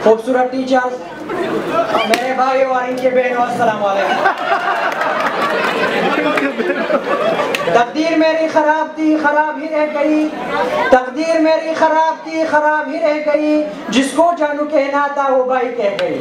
खूबसूरत टीचर्स, मेरे भाई और इनके बहनों, अस्सलाम वालेकुम। तकदीर मेरी खराब थी, खराब ही रह गई। तकदीर मेरी खराब थी, खराब ही रह गई। जिसको जानू कहना था वो भाई कह गई।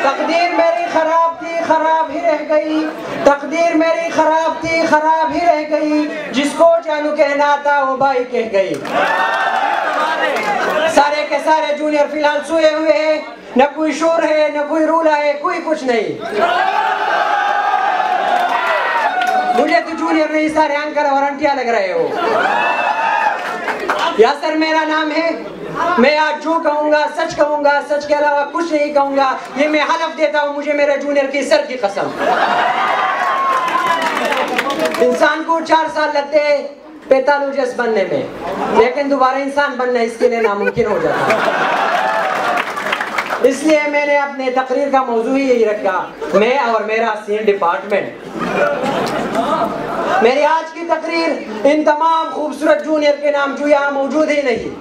तकदीर मेरी खराब थी, खराब ही रह गई। तकदीर मेरी खराब थी, खराब ही रह गई। जिसको जानू कहना था वो भाई कह गई। सारे के सारे जूनियर फिलहाल सोए हुए हैं, न कोई शोर है, न कोई रूला है, कोई कुछ नहीं। मुझे तो जूनियर नहीं, सारे अंकल और आंटियां लग रहे हो। यासर मेरा नाम है। मैं आज जो कहूँगा सच कहूँगा, सच के अलावा कुछ नहीं कहूँगा। ये मैं हलफ देता हूँ, मुझे मेरे जूनियर की सर की कसम। इंसान को 4 साल लगते हैं पैथोलॉजिस्ट बनने में, लेकिन दोबारा इंसान बनना इसके लिए नामुमकिन हो जाता है। इसलिए मैंने अपने तकरीर का मौजू ही यही रखा, मैं और मेरा सीन डिपार्टमेंट। मेरी आज की तकरीर इन तमाम खूबसूरत जूनियर के नाम जो यहाँ मौजूद ही नहीं।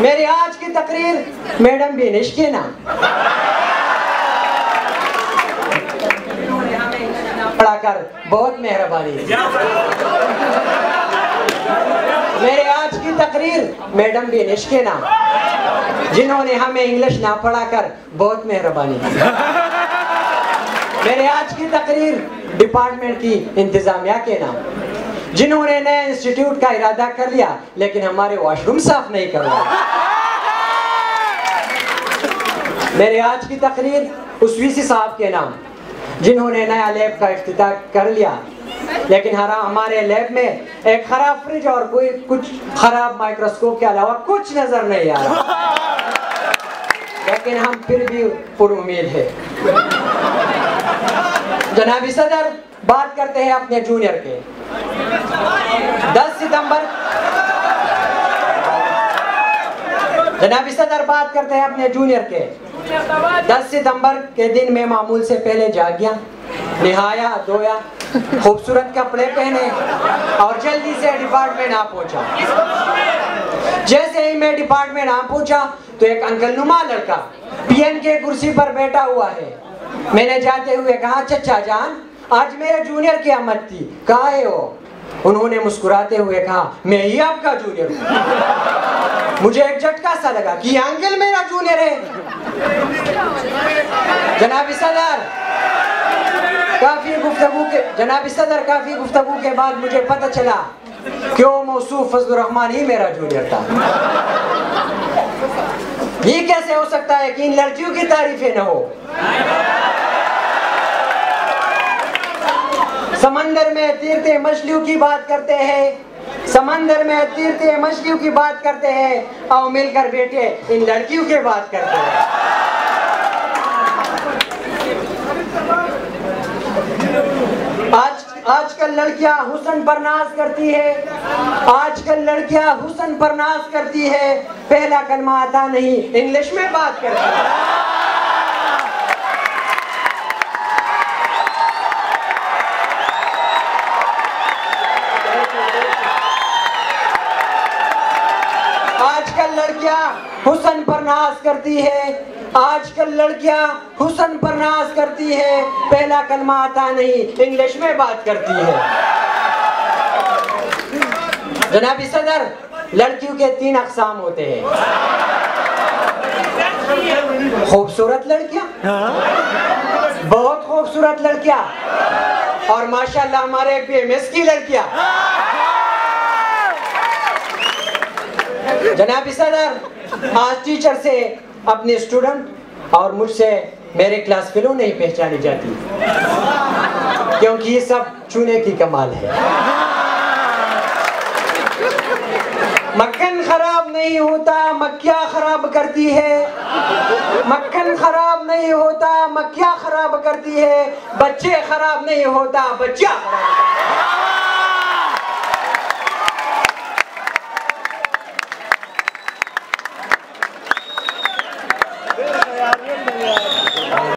मेरी आज की तकरीर मैडम बेनिश के नाम। पढ़ाकर बहुत मेहरबानी। मेरे आज की तकरीर मैडम बेनिश के नाम, जिन्होंने हमें इंग्लिश ना पढ़ाकर बहुत मेहरबानी। मेरे आज की तकरीर डिपार्टमेंट की इंतजामिया के नाम, जिन्होंने नए इंस्टीट्यूट का इरादा कर लिया लेकिन हमारे वॉशरूम साफ नहीं करवाए। मेरे आज की तकरीर उस वीसी साहब के नाम, जिन्होंने नया लैब का इफ्तिताह कर लिया लेकिन हमारे लैब में एक खराब फ्रिज और कोई कुछ खराब माइक्रोस्कोप के अलावा कुछ नजर नहीं आ रहा, लेकिन हम फिर भी पुरुमीद है। जनाबी सदर बात करते हैं अपने जूनियर के। 10 सितंबर जनाबी सदर बात करते हैं अपने जूनियर के। 10 सितंबर के दिन मैं मामूल से पहले जाग गया, नहाया धोया, खूबसूरत कपड़े पहने और जल्दी से डिपार्टमेंट आ पहुंचा। जैसे ही मैं डिपार्टमेंट आ पहुंचा तो एक अंकल नुमा लड़का पीएन के कुर्सी पर बैठा हुआ है। मैंने जाते हुए कहा, चचा जान आज मेरे जूनियर की आमद थी, कहाँ है वो? उन्होंने मुस्कुराते हुए कहा, मैं ही आपका जूनियर हूँ। मुझे एक झटका सा लगा कि अंकल मेरा जूनियर है। जनाबी सदर काफी गुफ्तगू के बाद मुझे पता चला क्यों मौसूफ फजलुर रहमान ही मेरा जूनियर था। ये कैसे हो सकता है कि इन लड़कियों की तारीफें न हो? समंदर में तीरते मछलियों की बात करते हैं, समंदर में तीरते मछलियों की बात करते हैं, आओ मिलकर बेटे इन लड़कियों की बात करते हैं। आजकल लड़कियां हुस्न पर नाज करती है, आजकल लड़कियां हुस्न पर नाज करती है, पहला कलमा आता नहीं इंग्लिश में बात करती है। आजकल लड़कियां हुस्न पर नाज करती है, आजकल लड़कियां हुस्न पर नाज करती है, पहला कलमा आता नहीं इंग्लिश में बात करती है। जनाबी सदर लड़कियों के 3 अक़साम होते हैं। खूबसूरत लड़कियां, बहुत खूबसूरत लड़कियां और माशाल्लाह हमारे PMS की लड़कियां। जनाबी सदर आज टीचर से अपने स्टूडेंट और मुझसे मेरे क्लास फेलो नहीं पहचानी जाती, क्योंकि ये सब चूने की कमाल है। मक्खन खराब नहीं होता मक्खियाँ खराब करती है, मक्खन खराब नहीं होता मक्खियाँ खराब करती है, बच्चे खराब नहीं होता बच्चियाँ खराब।